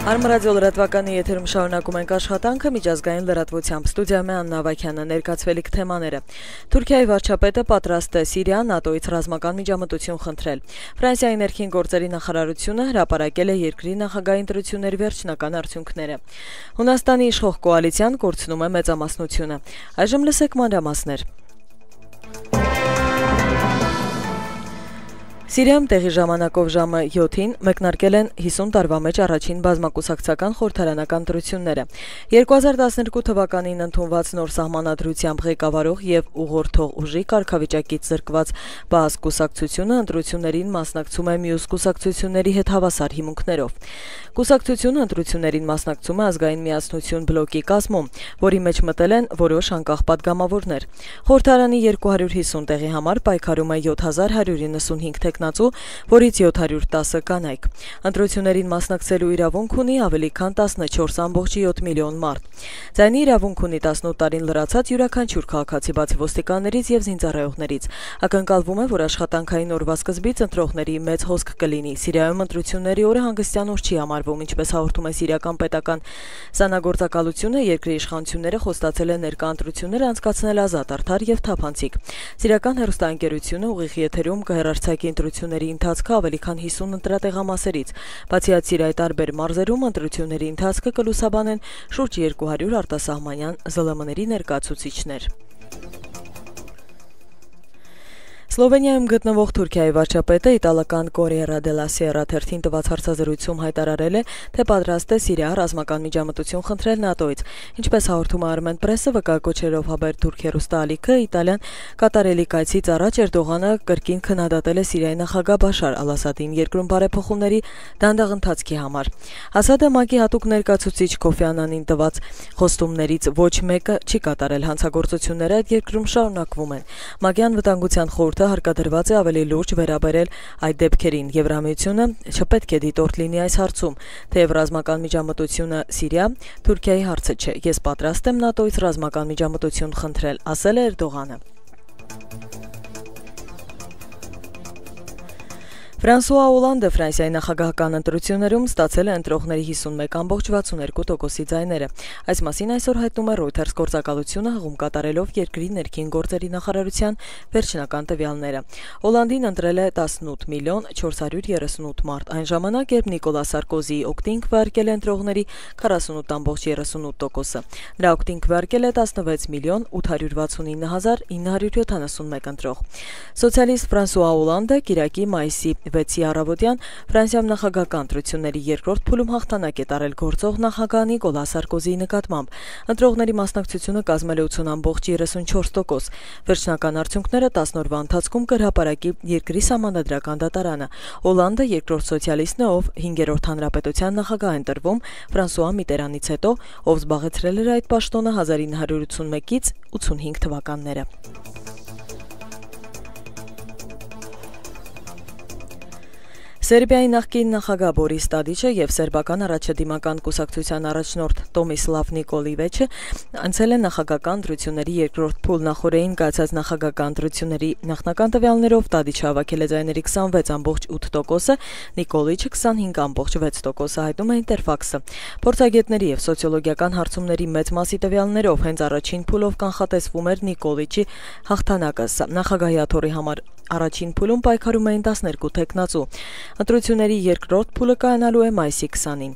Արմրադիո լրատվականի եթերում շարունակում ենք աշխատանքը միջազգային լրատվությամբ։ Ստուդիայում է Աննա Ավագյանը, ներկայացվելիք թեմաները։ Թուրքիայի վարչապետը պատրաստ է Սիրիա ՆԱՏՕ-ից ռազմական միջամտություն խնդրել։ Ֆրանսիայի ներքին գործերի նախարարությունը հրապարակել է երկրի նախագահի ընտրությունների վերջնական արդյունքները։ Հունաստանի իշխող կոալիցիան կորցնում է մեծամասնությունը։ Այժմ լսեք մանրամասներ։ Սիրիայում տեղի ժամանակով ժամը 7-ին մեկնարկել են 50 տարվա մեջ առաջին բազմակուսակցական խորհրդարանական ընտրությունները։ 2012 թվականին ընդունված նոր սահմանադրությամբ ղեկավարող եւ ուղղորդող ուժի կարգավիճակից զրկված բաաս կուսակցությունը ընտրություններին մասնակցում է մյուս կուսակցությունների հետ հավասար հիմունքներով։ Կուսակցությունը ընտրություններին մասնակցում է ազգային միասնություն բլոկի կազմում, որի մեջ մտել են որոշ անկախ падգամավորներ։ Խորհրդարանի 250 տեղի համար պայքարում է 7195 տեխնացու, որից 710 կանայք։ Ընտրություններին մասնակցելու իրավունք ունի ավելի քան 14.7 միլիոն մարդ։ Ձայնի իրավունք ունի 18 տարին լրացած յուրաքանչյուր քաղաքացի բացի ոստիկաններից եւ զինծառայողներից։ Ակնկալվում է, որ աշխատանքային օրվա սկզբից ընտրողների մեծ հոսք կլինի։ Սիրիայում ընտրությունների օրը հանգստյան օր չի համարվում, ինչպես հաղորդում է սիրիական պետական սանագործակալությունը, երկրի իշխանությունները խոստացել են ներկա ընտրությունները անցկացնել ազատ, արդար եւ թափանցիկ։ Սիրիական հեռուստաընկերությունը ուղիղ եթերում կհեռարձակի ընտրությունների ընթացքը ավելի քան 50 ընտրատեղամասերից։ Բացի այդ, Սիրիայի տարբեր մարզերում ընտրությունների ընթացքը կլուսաբանեն շուրջ 200 արտասահմանյան ԶԼՄ-ների ներկայացուցիչներ։ Սլովենիայում գտնվող Թուրքիայի վարչապետը իտալական Corriere della Sera թերթին տված հարցազրույցում հայտարարել է, թե պատրաստ է Սիրիա ռազմական միջամտություն խնդրել ՆԱՏՕ-ից։ Ինչպես հաղորդում է Armen Press-ը, վկայակոչերով Haberturk հեռուստաալիքը, Իտալիան կատարելի կայցից առաջ Էրդողանը կրկին քննադատել է Սիրիայի նախագահ Բաշար Ալ-Ասադին երկրում բարեփոխումների դանդաղ ընթացքի համար։ Ասադը ՄԱԿ-ի հատուկ ներկայացուցիչ Քոֆի Անանին տված խոստումներից ոչ մեկը չի կատարել, հանցագործությունները այդ երկրում շարունակվում են։ ՄԱԿ-ի անվտանգության խորհուրդը հարկադրված է ավելի լուրջ վերաբերել այդ դեպքերին։ Եվրամիությունը չպետք է դիտորդ լինի այս հարցում, թեև ռազմական միջամտությունը Սիրիա Թուրքիայի հարցը չէ։ Ես պատրաստ եմ ՆԱՏՕ-ից ռազմական միջամտություն խնդրել, ասել է Էրդողանը։ Ֆրանսուଆ Օլանդը Ֆրանսիայի նախագահական ընտրություններում ստացել է ընտրողների 51.62%-ի ձայները։ Այս մասին այսօր հայտնում է Reuters գործակալությունը, հղում կատարելով երկրի ներքին գործերի նախարարության վերջնական տվյալները։ Օլանդին ընտրել է 18.438 մարդ, այն ժամանակ, երբ Նիկոլա Սարկոզիի օգտին քվեարկել է ընտրողների 48.38%-ը։ Նրա օգտին քվեարկել է 16.869.971 ընտրող։ Սոցիալիստ Ֆրանսուଆ Օլանդը կիրակի մայիսի 6-ի առավոտյան Ֆրանսիայում նախագահական ընտրությունների երկրորդ փուլում հաղթանակ է տարել գործող նախագահ Նիկոլա Սարկոզիի նկատմամբ։ Ընտրողների մասնակցությունը կազմել է 80.34%։ Վերջնական արդյունքները 10 օրվա ընթացքում կհրապարակի երկրի սահմանադրական դատարանը։ Օլանդը երկրորդ սոցիալիստն է, ով 5-րդ հանրապետության նախագահ է ընտրվում Ֆրանսուଆ Միտերանից հետո, ով զբաղեցրել էր այդ պաշտոնը 1981-ից 85 թվականները։ Սերբիայի նախկին նախագահ Բորիս Տադիչը եւ սերբական առաջադիմական կուսակցության առաջնորդ Տոմիսլավ Նիկոլիվեչը անցել են նախագահական ընտրությունների երկրորդ փուլ։ Նախորդին կայացած նախագահական ընտրությունների նախնական տվյալներով Տադիչը հավաքել է ձայների 26.8%-ը, Նիկոլիչը 25.6%-ը, հայտնում է Ինտերֆաքսը։ Փորձագետների եւ սոցիոլոգիական հարցումների մեծ մասի տվյալներով հենց առաջին փուլով կանխատեսվում էր Նիկոլիչի հաղթանակը։ Նախագահի աթոռի համար առաջին փուլում պայքարում էին 12 տեխնացու։ Ընտրությունների երկրորդ փուլը կայանալու է մայիսի 20-ին։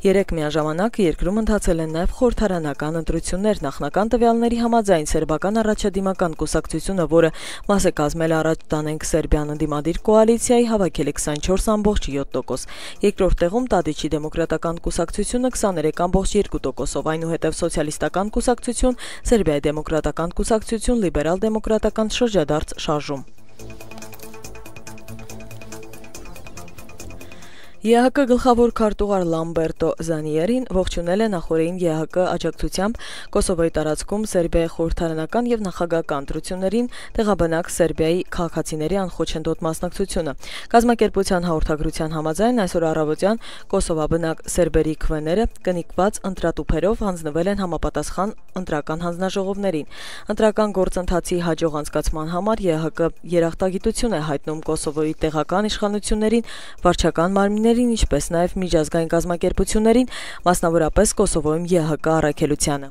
Երեք միաժամանակ երկրում ընթացել են նաև խորհրդարանական ընտրություններ։ Նախնական տվյալների համաձայն սերբական առաջադիմական կուսակցությունը, որը մաս է կազմել Առաջ տանենք Սերբիան ընդդիմադիր կոալիցիայի, հավաքել է 24.7%։ Երկրորդ տեղում Տադիչի դեմոկրատական կուսակցությունը 23.2%-ով, այնուհետև սոցիալիստական կուսակցություն, Սերբիայի դեմոկրատական կուսակցություն, լիբերալ դեմոկրատական շրջադարձ շարժում։ ԵՀԿ գլխավոր քարտուղար Լամբերտո Զանիերին ողջունել է նախորդին ԵՀԿ աջակցությամբ Կոսովոյի տարածքում Սերբիայի խորհրդարանական եւ նախագահական ընտրություններին տեղաբնակ Սերբիայի քաղաքացիների անխոչնդոտ մասնակցությունը։ Կազմակերպության հաղորդագրության համաձայն այսօր առավոտյան Կոսովաբնակ սերբերի քվեները կնիկված ընտրատուփերով հանձնվել են համապատասխան ընտրական հանձնաժողովներին։ Ընտրական գործընթացի հաջող անցկացման համար ԵՀԿ երախտագիտություն է հայտնում Կոսովոյի տեղական իշխանություններին, վարչական մարմիններին տարբերություններին, ինչպես նաև միջազգային կազմակերպություններին, մասնավորապես Կոսովոյում ԵՀԿ առաքելությանը։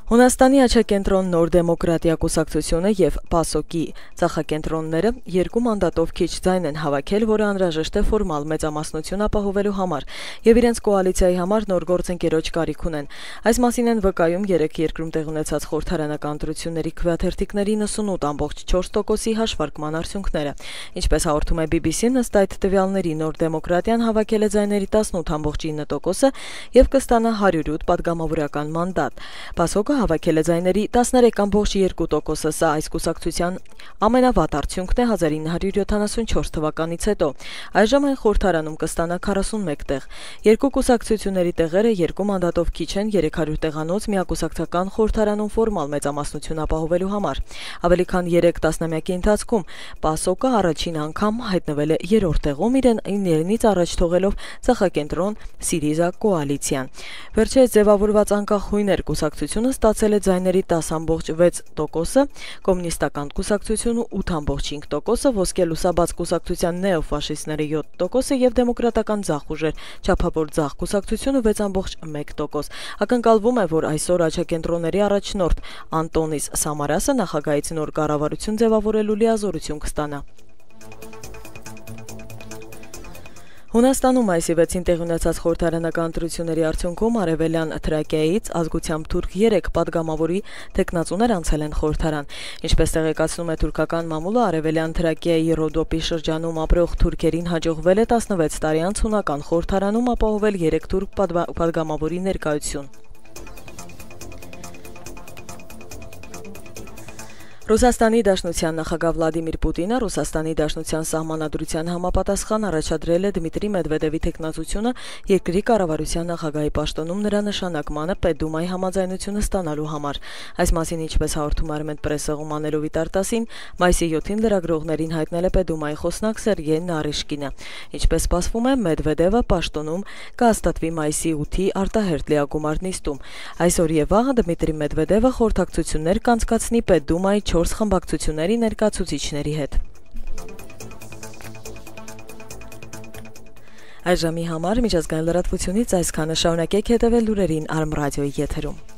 Հունաստանի աչակենտրոն Նոր դեմոկրատիա կուսակցությունը եւ ՊԱՍՕԿ-ի ցախակենտրոնները երկու մանդատով քիչ ձայն են հավաքել, որը անհրաժեշտ է ֆորմալ մեծամասնություն ապահովելու համար եւ իրենց կոալիցիայի համար նոր գործընկերոջ կարիք ունեն։ Այս մասին են վկայում 3 երկրում տեղ ունեցած խորհրդարանական ընտրությունների քվեաթերթիկների 98.4%-ի հաշվարկման արդյունքները։ Ինչպես հաղորդում է BBC-ն, ըստ այդ տվյալների Նոր դեմոկրատիան հավաքել է ձայների 18.9%-ը եւ կստանա 108 падգամավորական մանդատ։ ՊԱՍՕԿ-ը հավաքել է ձայների 13.2%-ը, սա այս կուսակցության ամենավատ արդյունքն է 1974 թվականից հետո։ Այժմ այն խորհրդարանում կստանա 41 տեղ։ Երկու կուսակցությունների տեղերը երկու մանդատով քիչ են 300 տեղանոց միակուսակցական խորհրդարանում ֆորմալ մեծամասնություն ապահովելու համար։ Ավելի քան 3 տասնամյակի ընթացքում ՊԱՍՕԿ-ը առաջին անգամ հայտնվել է 3-րդ տեղում իրենից առաջ թողելով ցախակենտրոն Սիրիզա կոալիցիան։ Վերջերս ձևավորված անկախույներ կուսակցությունը ստացել է ձայների 10.6%-ը, կոմունիստական կուսակցությունը 8.5%-ը, ոսկե լուսաբաց կուսակցության նեոֆաշիստները 7%-ը եւ դեմոկրատական ձախ ուժեր չափավոր ձախ կուսակցությունը 6.1%։ Ակնկալվում է, որ այսօր աչակենտրոնների առաջնորդ Անտոնիս Սամարասը նախագահից նոր կառավարություն ձևավորելու լիազորություն կստանա։ Հունաստանում այսի 6-ին տեղի ունեցած խորհրդարանական ընտրությունների արդյունքում արևելյան Թրակիայից ազգությամբ թուրք 3 падգամավորի տեխնացուներ անցել են խորհրդարան։ Ինչպես տեղեկացնում է թուրքական մամուլը, արևելյան Թրակիայի Ռոդոպի շրջանում ապրող թուրքերին հաջողվել է 16 տարի անց հունական խորհրդարանում ապահովել 3 թուրք падգամավորի ներկայություն։ Ռուսաստանի Դաշնության նախագահ Վլադիմիր Պուտինը Ռուսաստանի Դաշնության սահմանադրության համապատասխան առաջադրել է Դմիտրի Մեդվեդևի տեխնացությունը երկրի կառավարության նախագահի պաշտոնում նրա նշանակմանը Պետդումայի համաձայնությունը ստանալու համար։ Այս մասին, ինչպես հաղորդում է Արմենպրեսը Ղումանելով Իտարտասին, մայիսի 7-ին լրագրողներին հայտնել է Պետդումայի խոսնակ Սերգեյ Նարիշկինը։ Ինչպես սպասվում է, Մեդվեդևը պաշտոնում կհաստատվի մայիսի 8-ի արտահերթ լիագումար նիստում։ Այսօր եւ վաղը Դմիտրի Մեդվեդևը խորհրդակցություններ կանցկացնի Պետդումայի 4 խմբակցությունների ներկայացուցիչների հետ։ Այժմի համար միջազգային լրատվությունից այսքանը, շարունակեք հետևել լուրերին Արմ ռադիոյի եթերում։